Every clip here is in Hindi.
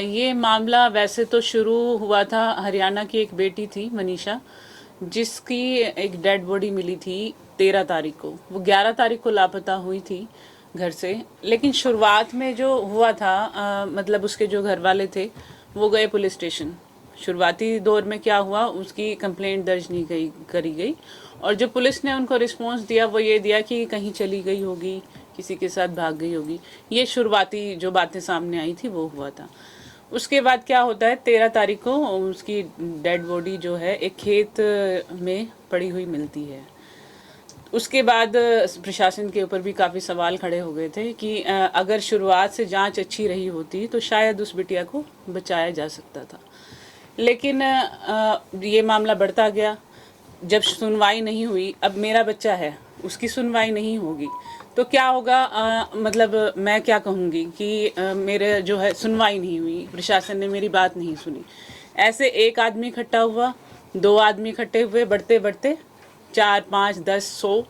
ये मामला वैसे तो शुरू हुआ था, हरियाणा की एक बेटी थी मनीषा, जिसकी एक डेड बॉडी मिली थी 13 तारीख को। वो 11 तारीख को लापता हुई थी घर से। लेकिन शुरुआत में जो हुआ था, मतलब उसके जो घर वाले थे वो गए पुलिस स्टेशन। शुरुआती दौर में क्या हुआ, उसकी कंप्लेंट दर्ज नहीं करी गई, और जो पुलिस ने उनको रिस्पॉन्स दिया वो ये दिया कि कहीं चली गई होगी, किसी के साथ भाग गई होगी। ये शुरुआती जो बातें सामने आई थी वो हुआ था। उसके बाद क्या होता है, 13 तारीख को उसकी डेड बॉडी जो है एक खेत में पड़ी हुई मिलती है। उसके बाद प्रशासन के ऊपर भी काफ़ी सवाल खड़े हो गए थे कि अगर शुरुआत से जांच अच्छी रही होती तो शायद उस बिटिया को बचाया जा सकता था। लेकिन ये मामला बढ़ता गया। जब सुनवाई नहीं हुई, अब मेरा बच्चा है, उसकी सुनवाई नहीं होगी तो क्या होगा, मतलब मैं क्या कहूँगी कि मेरे जो है सुनवाई नहीं हुई, प्रशासन ने मेरी बात नहीं सुनी। ऐसे एक आदमी इकट्ठा हुआ, 2 आदमी इकट्ठे हुए, बढ़ते बढ़ते 4, 5, 10, 100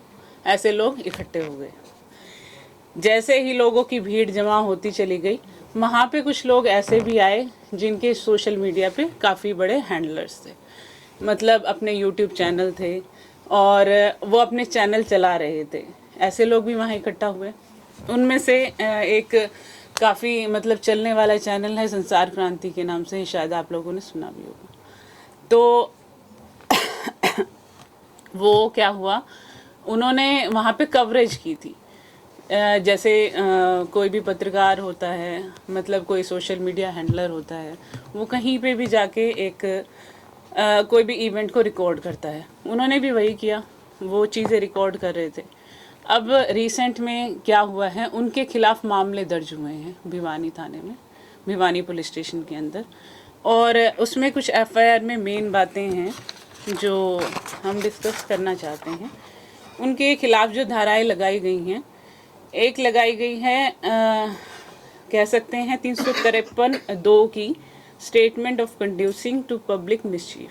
ऐसे लोग इकट्ठे हो गए। जैसे ही लोगों की भीड़ जमा होती चली गई, वहाँ पे कुछ लोग ऐसे भी आए जिनके सोशल मीडिया पे काफ़ी बड़े हैंडलर्स थे, मतलब अपने यूट्यूब चैनल थे और वो अपने चैनल चला रहे थे। ऐसे लोग भी वहाँ इकट्ठा हुए। उनमें से एक काफ़ी मतलब चलने वाला चैनल है संसार क्रांति के नाम से, शायद आप लोगों ने सुना भी होगा। तो वो क्या हुआ, उन्होंने वहाँ पे कवरेज की थी। जैसे कोई भी पत्रकार होता है, मतलब कोई सोशल मीडिया हैंडलर होता है, वो कहीं पे भी जाके एक कोई भी इवेंट को रिकॉर्ड करता है। उन्होंने भी वही किया, वो चीज़ें रिकॉर्ड कर रहे थे। अब रिसेंट में क्या हुआ है, उनके खिलाफ मामले दर्ज हुए हैं भिवानी थाने में, भिवानी पुलिस स्टेशन के अंदर, और उसमें कुछ एफआईआर में मेन बातें हैं जो हम डिस्कस करना चाहते हैं। उनके खिलाफ जो धाराएं लगाई गई हैं, एक लगाई गई है कह सकते हैं 353(2) की statement of conducing to public mischief.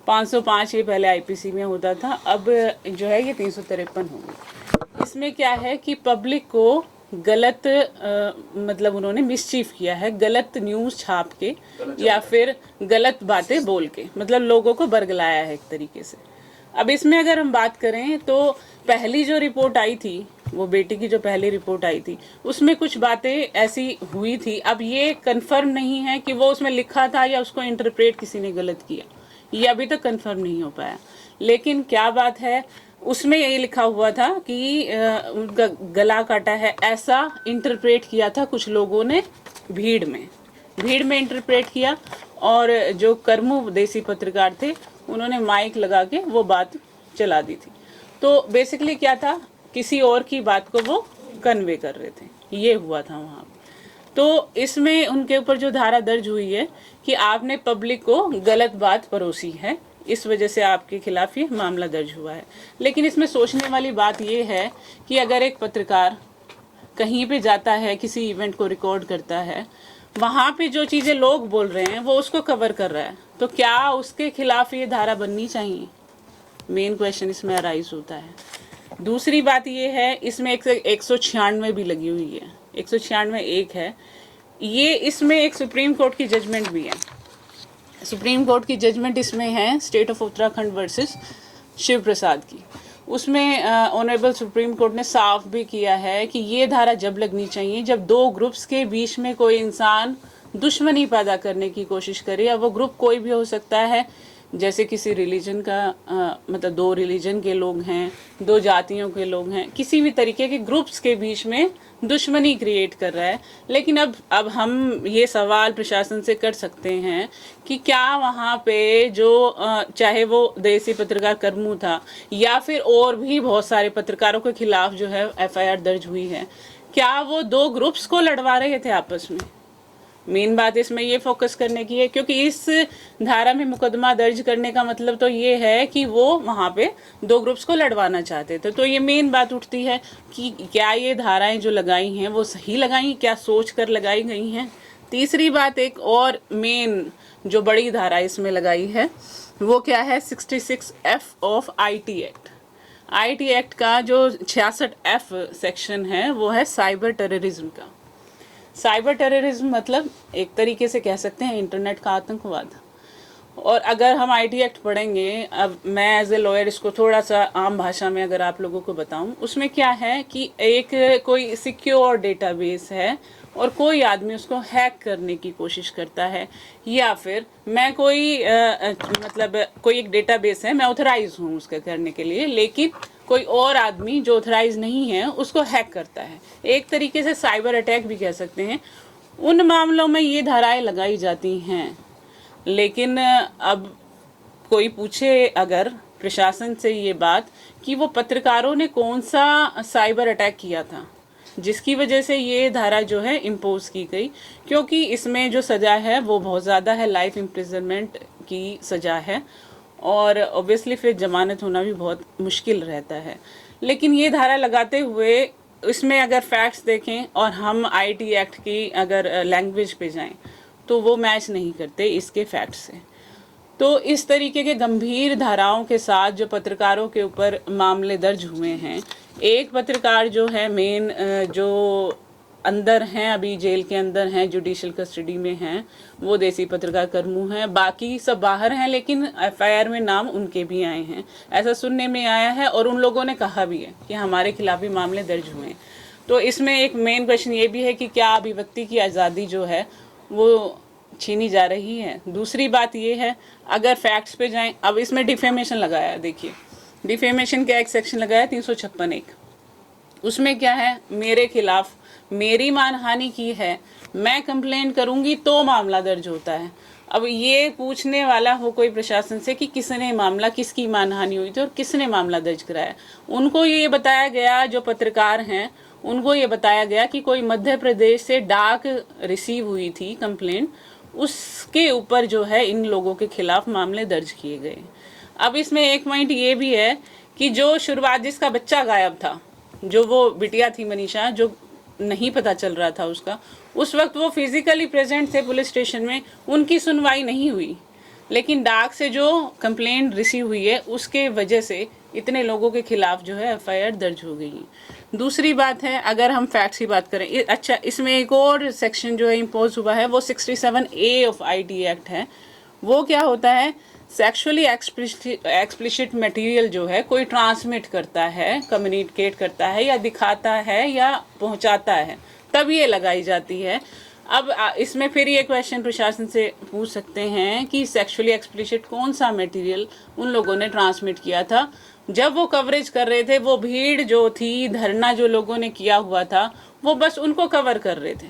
505 ये पहले आईपीसी में होता था, अब जो है ये 353 हो गई। इसमें क्या है कि पब्लिक को गलत मतलब उन्होंने मिसचीफ किया है, गलत न्यूज़ छाप के या फिर गलत बातें बोल के, मतलब लोगों को बरगलाया है एक तरीके से। अब इसमें अगर हम बात करें तो पहली जो रिपोर्ट आई थी, वो बेटी की जो पहली रिपोर्ट आई थी, उसमें कुछ बातें ऐसी हुई थी। अब ये कंफर्म नहीं है कि वो उसमें लिखा था या उसको इंटरप्रेट किसी ने गलत किया, ये अभी तक कंफर्म नहीं हो पाया। लेकिन क्या बात है, उसमें यही लिखा हुआ था कि उनका गला काटा है, ऐसा इंटरप्रेट किया था कुछ लोगों ने भीड़ में इंटरप्रेट किया, और जो कर्मू देसी पत्रकार थे उन्होंने माइक लगा के वो बात चला दी थी। तो बेसिकली क्या था, किसी और की बात को वो कन्वे कर रहे थे, ये हुआ था वहाँ। तो इसमें उनके ऊपर जो धारा दर्ज हुई है कि आपने पब्लिक को गलत बात परोसी है, इस वजह से आपके खिलाफ ये मामला दर्ज हुआ है। लेकिन इसमें सोचने वाली बात ये है कि अगर एक पत्रकार कहीं पे जाता है, किसी इवेंट को रिकॉर्ड करता है, वहाँ पे जो चीज़ें लोग बोल रहे हैं वो उसको कवर कर रहा है, तो क्या उसके खिलाफ ये धारा बननी चाहिए? मेन क्वेश्चन इसमें अराइज होता है। दूसरी बात ये है, इसमें 196 भी लगी हुई है, 196 एक है ये। इसमें एक सुप्रीम कोर्ट की जजमेंट भी है। सुप्रीम कोर्ट की जजमेंट इसमें है state of Uttarakhand versus Shiv Prasad की। उसमें ऑनरेबल सुप्रीम कोर्ट ने साफ भी किया है कि ये धारा जब लगनी चाहिए जब 2 ग्रुप्स के बीच में कोई इंसान दुश्मनी पैदा करने की कोशिश करे, या वो ग्रुप कोई भी हो सकता है, जैसे किसी रिलीजन का मतलब 2 रिलीजन के लोग हैं, 2 जातियों के लोग हैं, किसी भी तरीके के ग्रुप्स के बीच में दुश्मनी क्रिएट कर रहा है। लेकिन अब हम ये सवाल प्रशासन से कर सकते हैं कि क्या वहाँ पे जो चाहे वो देसी पत्रकार कर्मू था या फिर और भी बहुत सारे पत्रकारों के खिलाफ जो है एफआईआर दर्ज हुई है, क्या वो 2 ग्रुप्स को लड़वा रहे थे आपस में? मेन बात इसमें ये फोकस करने की है, क्योंकि इस धारा में मुकदमा दर्ज करने का मतलब तो ये है कि वो वहाँ पे 2 ग्रुप्स को लड़वाना चाहते थे। तो ये मेन बात उठती है कि क्या ये धाराएं जो लगाई हैं वो सही लगाई, क्या सोच कर लगाई गई हैं? तीसरी बात, एक और मेन जो बड़ी धारा इसमें लगाई है वो क्या है, 66F of IT act. IT act का जो 66F सेक्शन है वो है साइबर टेररिज्म का। साइबर टेररिज्म मतलब एक तरीके से कह सकते हैं इंटरनेट का आतंकवाद। और अगर हम आईटी एक्ट पढ़ेंगे, अब मैं एज ए लॉयर इसको थोड़ा सा आम भाषा में अगर आप लोगों को बताऊं, उसमें क्या है कि एक कोई सिक्योर डेटाबेस है और कोई आदमी उसको हैक करने की कोशिश करता है, या फिर मैं कोई मतलब कोई एक डेटाबेस है, मैं ऑथराइज हूँ उसका करने के लिए, लेकिन कोई और आदमी जो ऑथराइज नहीं है उसको हैक करता है। एक तरीके से साइबर अटैक भी कह सकते हैं। उन मामलों में ये धाराएं लगाई जाती हैं। लेकिन अब कोई पूछे अगर प्रशासन से ये बात कि वो पत्रकारों ने कौन सा साइबर अटैक किया था जिसकी वजह से ये धारा जो है इम्पोज की गई, क्योंकि इसमें जो सज़ा है वो बहुत ज़्यादा है, लाइफ इम्प्रिजनमेंट की सज़ा है, और ऑब्वियसली फिर जमानत होना भी बहुत मुश्किल रहता है। लेकिन ये धारा लगाते हुए इसमें अगर फैक्ट्स देखें और हम आईटी एक्ट की अगर लैंग्वेज पे जाएं तो वो मैच नहीं करते इसके फैक्ट्स से। तो इस तरीके के गंभीर धाराओं के साथ जो पत्रकारों के ऊपर मामले दर्ज हुए हैं, एक पत्रकार जो है मेन जो अंदर हैं, अभी जेल के अंदर हैं, जुडिशियल कस्टडी में हैं, वो देसी पत्रकार करमू हैं, बाकी सब बाहर हैं, लेकिन एफआईआर में नाम उनके भी आए हैं, ऐसा सुनने में आया है। और उन लोगों ने कहा भी है कि हमारे खिलाफ भी मामले दर्ज हुए हैं। तो इसमें एक मेन क्वेश्चन ये भी है कि क्या अभिव्यक्ति की आज़ादी जो है वो छीनी जा रही है। दूसरी बात ये है, अगर फैक्ट्स पे जाएं, अब इसमें डिफेमेशन लगाया है, देखिए डिफेमेशन का एक सेक्शन लगाया 356(1), उसमें क्या है, मेरे खिलाफ मेरी मानहानि की है, मैं कंप्लेंट करूंगी तो मामला दर्ज होता है। अब ये पूछने वाला हो कोई प्रशासन से कि किसने मामला, किसकी मानहानि हुई थी और किसने मामला दर्ज कराया, उनको ये बताया गया, जो पत्रकार हैं उनको ये बताया गया कि कोई मध्य प्रदेश से डाक रिसीव हुई थी कंप्लेंट, उसके ऊपर जो है इन लोगों के खिलाफ मामले दर्ज किए गए। अब इसमें एक पॉइंट ये भी है कि जो शुरुआत जिसका बच्चा गायब था, जो वो बिटिया थी मनीषा, जो नहीं पता चल रहा था उसका, उस वक्त वो फिजिकली प्रेजेंट थे पुलिस स्टेशन में, उनकी सुनवाई नहीं हुई। लेकिन डाक से जो कंप्लेंट रिसीव हुई है उसके वजह से इतने लोगों के खिलाफ जो है एफआईआर दर्ज हो गई है। दूसरी बात है, अगर हम फैक्ट्स की बात करें, अच्छा इसमें एक और सेक्शन जो है इम्पोज हुआ है, वो 67A ऑफ आईटी एक्ट है। वो क्या होता है, सेक्सुअली एक्सप्लिसिट मटेरियल जो है कोई ट्रांसमिट करता है, कम्युनिकेट करता है या दिखाता है या पहुंचाता है, तब ये लगाई जाती है। अब इसमें फिर ये क्वेश्चन प्रशासन से पूछ सकते हैं कि सेक्सुअली एक्सप्लिसिट कौन सा मटेरियल उन लोगों ने ट्रांसमिट किया था जब वो कवरेज कर रहे थे। वो भीड़ जो थी, धरना जो लोगों ने किया हुआ था, वो बस उनको कवर कर रहे थे,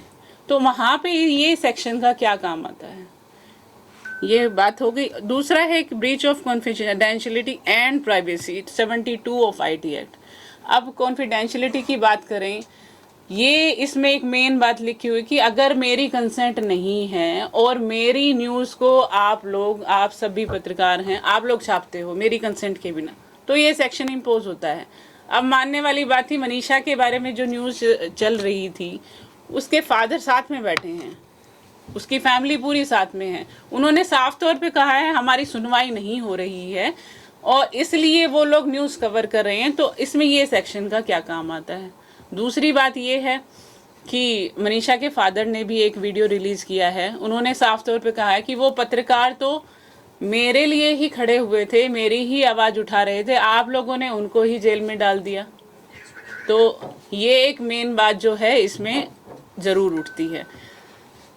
तो वहाँ पे ये सेक्शन का क्या काम आता है, ये बात हो गई। दूसरा है एक breach of confidentiality and privacy 72 of IT act. अब कॉन्फिडेंशियलिटी की बात करें, ये इसमें एक मेन बात लिखी हुई कि अगर मेरी कंसेंट नहीं है और मेरी न्यूज़ को आप लोग, आप सभी पत्रकार हैं, आप लोग छापते हो मेरी कंसेंट के बिना, तो ये सेक्शन इम्पोज होता है। अब मानने वाली बात थी, मनीषा के बारे में जो न्यूज़ चल रही थी, उसके फादर साथ में बैठे हैं, उसकी फैमिली पूरी साथ में है, उन्होंने साफ तौर पे कहा है हमारी सुनवाई नहीं हो रही है और इसलिए वो लोग न्यूज़ कवर कर रहे हैं, तो इसमें ये सेक्शन का क्या काम आता है। दूसरी बात ये है कि मनीषा के फादर ने भी एक वीडियो रिलीज़ किया है, उन्होंने साफ तौर पे कहा है कि वो पत्रकार तो मेरे लिए ही खड़े हुए थे, मेरी ही आवाज़ उठा रहे थे, आप लोगों ने उनको ही जेल में डाल दिया। तो ये एक मेन बात जो है इसमें ज़रूर उठती है।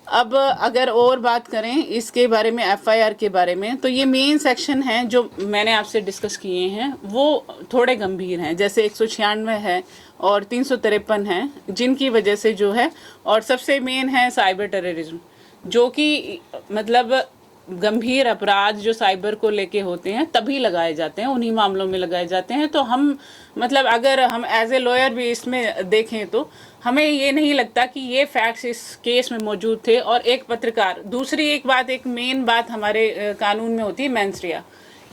अब अगर और बात करें इसके बारे में, एफआईआर के बारे में, तो ये मेन सेक्शन है जो मैंने आपसे डिस्कस किए हैं, वो थोड़े गंभीर हैं, जैसे 196 है और 353 है, जिनकी वजह से जो है, और सबसे मेन है साइबर टेररिज्म, जो कि मतलब गंभीर अपराध जो साइबर को लेके होते हैं तभी लगाए जाते हैं, उन्हीं मामलों में लगाए जाते हैं। तो हम मतलब अगर हम एज ए लॉयर भी इसमें देखें तो हमें ये नहीं लगता कि ये फैक्ट्स इस केस में मौजूद थे। और एक पत्रकार, दूसरी एक बात, एक मेन बात हमारे कानून में होती है मेंसरिया,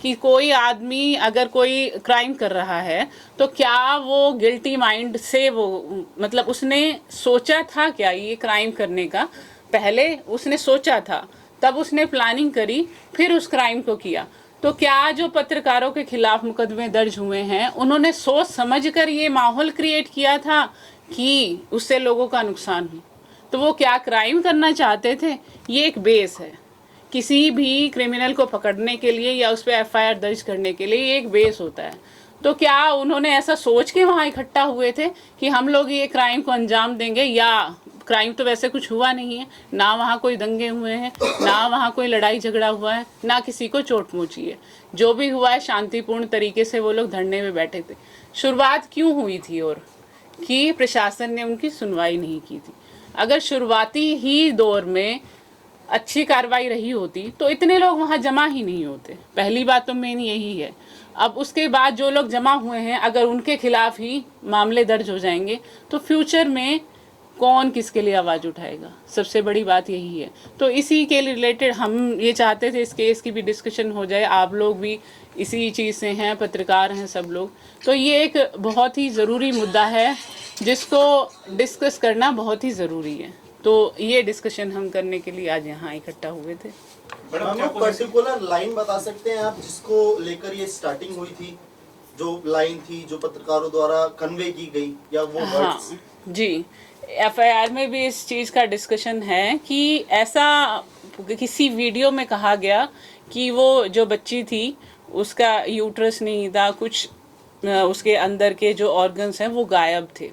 कि कोई आदमी अगर कोई क्राइम कर रहा है तो क्या वो गिल्टी माइंड से, वो मतलब उसने सोचा था क्या ये क्राइम करने का, पहले उसने सोचा था, तब उसने प्लानिंग करी, फिर उस क्राइम को किया। तो क्या जो पत्रकारों के खिलाफ मुकदमे दर्ज हुए हैं, उन्होंने सोच समझकर ये माहौल क्रिएट किया था कि उससे लोगों का नुकसान हो। तो वो क्या क्राइम करना चाहते थे, ये एक बेस है किसी भी क्रिमिनल को पकड़ने के लिए या उस पर एफआईआर दर्ज करने के लिए, ये एक बेस होता है। तो क्या उन्होंने ऐसा सोच के वहाँ इकट्ठा हुए थे कि हम लोग ये क्राइम को अंजाम देंगे? या क्राइम तो वैसे कुछ हुआ नहीं है, ना वहाँ कोई दंगे हुए हैं, ना वहाँ कोई लड़ाई झगड़ा हुआ है, ना किसी को चोट पहुँची है। जो भी हुआ है शांतिपूर्ण तरीके से वो लोग धरने में बैठे थे। शुरुआत क्यों हुई थी? और कि प्रशासन ने उनकी सुनवाई नहीं की थी। अगर शुरुआती ही दौर में अच्छी कार्रवाई रही होती तो इतने लोग वहाँ जमा ही नहीं होते। पहली बात तो मेन यही है। अब उसके बाद जो लोग जमा हुए हैं, अगर उनके खिलाफ ही मामले दर्ज हो जाएंगे तो फ्यूचर में कौन किसके लिए आवाज़ उठाएगा? सबसे बड़ी बात यही है। तो इसी के रिलेटेड हम ये चाहते थे इस केस की भी डिस्कशन हो जाए। आप लोग भी इसी चीज़ से हैं, पत्रकार हैं सब लोग, तो ये एक बहुत ही ज़रूरी मुद्दा है जिसको डिस्कस करना बहुत ही ज़रूरी है। तो ये डिस्कशन हम करने के लिए आज यहाँ इकट्ठा हुए थे। पर्टिकुलर लाइन बता सकते हैं आप जिसको लेकर ये स्टार्टिंग हुई थी, जो लाइन थी जो पत्रकारों द्वारा कन्वे की गई, या वो वर्ड्स? हाँ जी, एफआईआर में भी इस चीज़ का डिस्कशन है कि ऐसा किसी वीडियो में कहा गया कि वो जो बच्ची थी उसका यूट्रस नहीं था, कुछ उसके अंदर के जो ऑर्गन्स हैं वो गायब थे,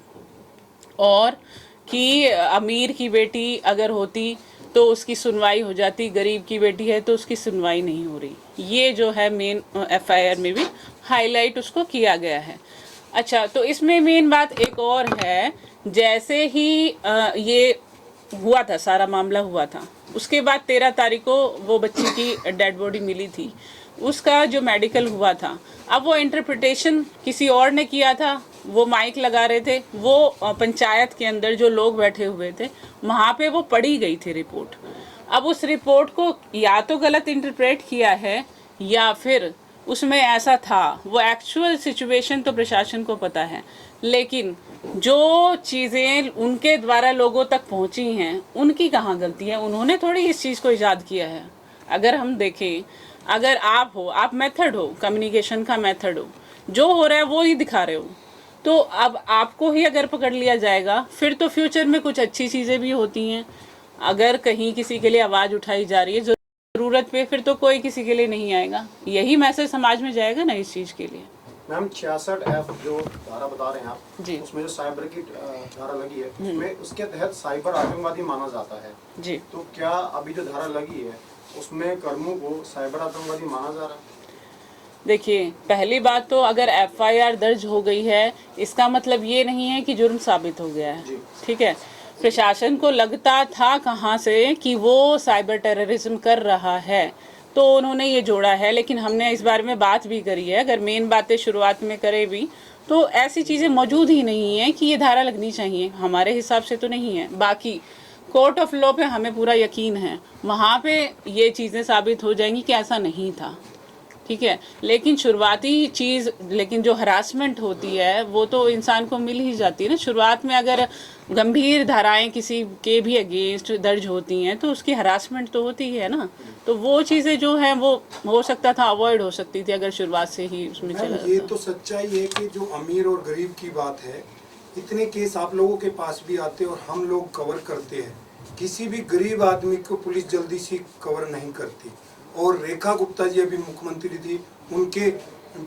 और कि अमीर की बेटी अगर होती तो उसकी सुनवाई हो जाती, गरीब की बेटी है तो उसकी सुनवाई नहीं हो रही। ये जो है मेन एफआईआर में भी हाईलाइट उसको किया गया है। अच्छा, तो इसमें मेन बात एक और है, जैसे ही ये हुआ था, सारा मामला हुआ था, उसके बाद 13 तारीख को वो बच्ची की डेड बॉडी मिली थी, उसका जो मेडिकल हुआ था, अब वो इंटरप्रिटेशन किसी और ने किया था। वो माइक लगा रहे थे, वो पंचायत के अंदर जो लोग बैठे हुए थे वहाँ पे वो पढ़ी गई थी रिपोर्ट। अब उस रिपोर्ट को या तो गलत इंटरप्रेट किया है या फिर उसमें ऐसा था। वो एक्चुअल सिचुएशन तो प्रशासन को पता है, लेकिन जो चीज़ें उनके द्वारा लोगों तक पहुंची हैं उनकी कहाँ गलती है? उन्होंने थोड़ी इस चीज़ को ईजाद किया है। अगर हम देखें, अगर आप हो, आप मेथड हो, कम्युनिकेशन का मेथड हो, जो हो रहा है वो ही दिखा रहे हो, तो अब आपको ही अगर पकड़ लिया जाएगा फिर तो फ्यूचर में कुछ अच्छी चीज़ें भी होती हैं। अगर कहीं किसी के लिए आवाज़ उठाई जा रही है ज़रूरत पे, फिर तो कोई किसी के लिए नहीं आएगा। यही मैसेज समाज में जाएगा ना इस चीज़ के लिए। मैम 66F जो धारा बता रहे हैं आप जी, उसमें जो साइबर की धारा लगी है उसमें उसके तहत साइबर आतंकवादी माना जाता है जी। तो क्या अभी जो धारा लगी है उसमें कर्मों को साइबर आतंकवादी माना जा रहा है? देखिए, पहली बात तो अगर एफआईआर दर्ज हो गई है इसका मतलब ये नहीं है कि जुर्म साबित हो गया है। ठीक है, प्रशासन को लगता था कहाँ से कि वो साइबर टेररिज्म कर रहा है, तो उन्होंने ये जोड़ा है। लेकिन हमने इस बारे में बात भी करी है, अगर मेन बातें शुरुआत में करें भी तो ऐसी चीज़ें मौजूद ही नहीं है कि ये धारा लगनी चाहिए, हमारे हिसाब से तो नहीं है। बाकी कोर्ट ऑफ लॉ पे हमें पूरा यकीन है, वहाँ पे ये चीज़ें साबित हो जाएंगी कि ऐसा नहीं था। ठीक है, लेकिन शुरुआती चीज़, लेकिन जो हरासमेंट होती है वो तो इंसान को मिल ही जाती है ना। शुरुआत में अगर गंभीर धाराएं किसी के भी अगेंस्ट दर्ज होती हैं तो उसकी हरासमेंट तो होती है ना। तो वो चीज़ें जो हैं वो हो सकता था अवॉइड हो सकती थी अगर शुरुआत से ही उसमें चला। ये तो सच्चाई है कि जो अमीर और गरीब की बात है, इतने केस आप लोगों के पास भी आते हैं और हम लोग कवर करते हैं। किसी भी गरीब आदमी को पुलिस जल्दी से कवर नहीं करती। और रेखा गुप्ता जी अभी मुख्यमंत्री थी, उनके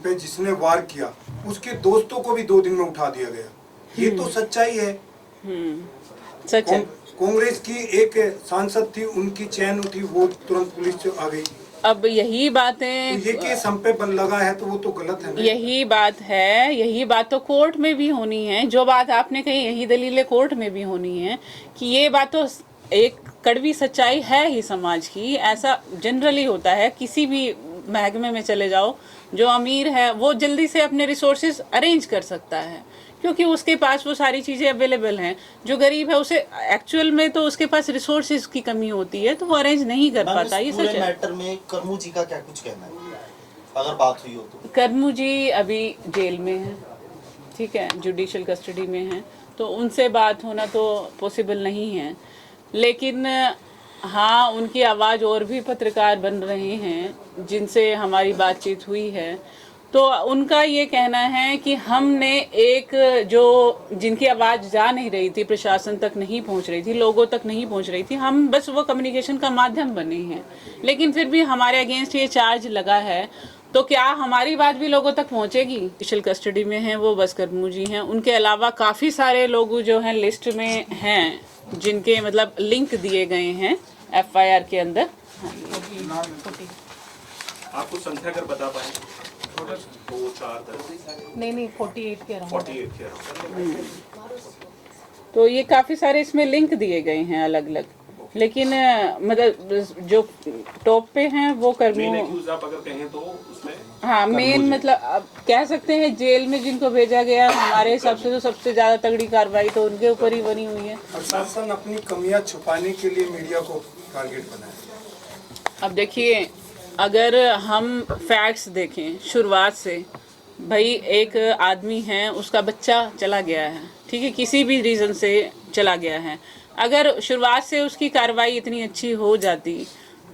पे जिसने वार किया उसके दोस्तों को भी 2 दिन में उठा दिया गया। ये तो सच्चाई है। सच है। कांग्रेस की एक सांसद थी, उनकी चैन उठी, वो तुरंत पुलिस आ गई। अब यही बातें, तो ये केस हम पे लगा है तो वो तो गलत है ना? यही बात है, यही बात तो कोर्ट में भी होनी है। जो बात आपने कही यही दलीलें कोर्ट में भी होनी है कि ये बात तो एक कड़वी सच्चाई है ही समाज की। ऐसा जनरली होता है, किसी भी महकमे में चले जाओ, जो अमीर है वो जल्दी से अपने रिसोर्सेज अरेंज कर सकता है क्योंकि उसके पास वो सारी चीज़ें अवेलेबल हैं। जो गरीब है उसे एक्चुअल में तो उसके पास रिसोर्सेज की कमी होती है तो वो अरेंज नहीं कर पाता। ये सच है। मैटर में कर्मू जी का क्या कुछ कहना है अगर बात हुई हो तो? कर्मू जी अभी जेल में हैं, ठीक है, जुडिशियल कस्टडी में हैं, तो उनसे बात होना तो पॉसिबल नहीं है। लेकिन हाँ, उनकी आवाज़ और भी पत्रकार बन रहे हैं जिनसे हमारी बातचीत हुई है, तो उनका ये कहना है कि हमने एक जो जिनकी आवाज़ जा नहीं रही थी, प्रशासन तक नहीं पहुंच रही थी, लोगों तक नहीं पहुंच रही थी, हम बस वो कम्युनिकेशन का माध्यम बने हैं। लेकिन फिर भी हमारे अगेंस्ट ये चार्ज लगा है, तो क्या हमारी बात भी लोगों तक पहुंचेगी? स्पेशल कस्टडी में हैं वो बस करमू जी हैं, उनके अलावा काफ़ी सारे लोग जो हैं लिस्ट में हैं, जिनके मतलब लिंक दिए गए हैं FIR के अंदर। आपको संख्या अगर बता पाए? 2 4 10 नहीं 48 कह रहा हूँ। 48 कह रहा हूँ। तो ये काफ़ी सारे इसमें लिंक दिए गए हैं अलग अलग, लेकिन मतलब जो टॉप पे हैं वो मेन कर्मू। एक्यूज आप अगर कहें तो उसमें हाँ, मेन मतलब अब कह सकते हैं जेल में जिनको भेजा गया, हमारे हिसाब से तो सबसे ज़्यादा तगड़ी कार्रवाई तो उनके ऊपर ही बनी हुई है। प्रशासन अपनी कमियां छुपाने के लिए मीडिया को टारगेट बनाए। अब देखिए, अगर हम फैक्ट्स देखें शुरुआत से, भाई एक आदमी है, उसका बच्चा चला गया है, ठीक है, किसी भी रीज़न से चला गया है, अगर शुरुआत से उसकी कार्रवाई इतनी अच्छी हो जाती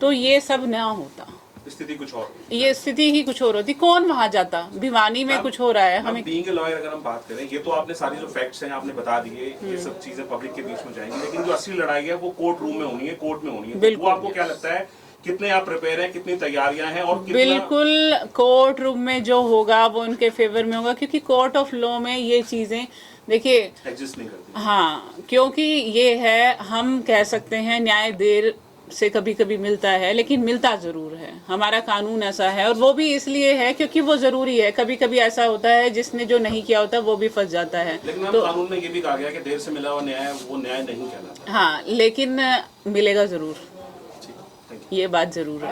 तो ये सब ना होता, स्थिति कुछ और। ये स्थिति ही कुछ और होती। कौन वहां जाता? भिवानी में कुछ हो रहा है, हमें बीइंग ए लॉयर अगर हम बात करें, ये तो आपने सारी जो फैक्ट्स हैं आपने बता दिए, ये सब चीजें पब्लिक के बीच में जाएंगी, लेकिन जो असली लड़ाई है वो कोर्ट रूम में होनी है, कोर्ट में होनी है। बिल्कुल। वो आपको क्या लगता है, कितने आप प्रिपेयर हैं, कितनी तैयारियां हैं और कितना? बिल्कुल, कोर्ट रूम में जो होगा वो उनके फेवर में होगा, क्योंकि कोर्ट ऑफ लॉ में ये चीज़ें देखिए एग्जिस्ट नहीं करती। हाँ, क्योंकि ये है, हम कह सकते हैं न्याय देर से कभी कभी मिलता है, लेकिन मिलता ज़रूर है। हमारा कानून ऐसा है, और वो भी इसलिए है क्योंकि वो ज़रूरी है। कभी कभी ऐसा होता है जिसने जो नहीं किया होता वो भी फंस जाता है। लेकिन तो कानून में ये भी कहा गया कि देर से मिला हुआ न्याय वो न्याय नहीं कहलाता। हाँ, लेकिन मिलेगा ज़रूर, ठीक, थैंक यू। ये बात ज़रूर है।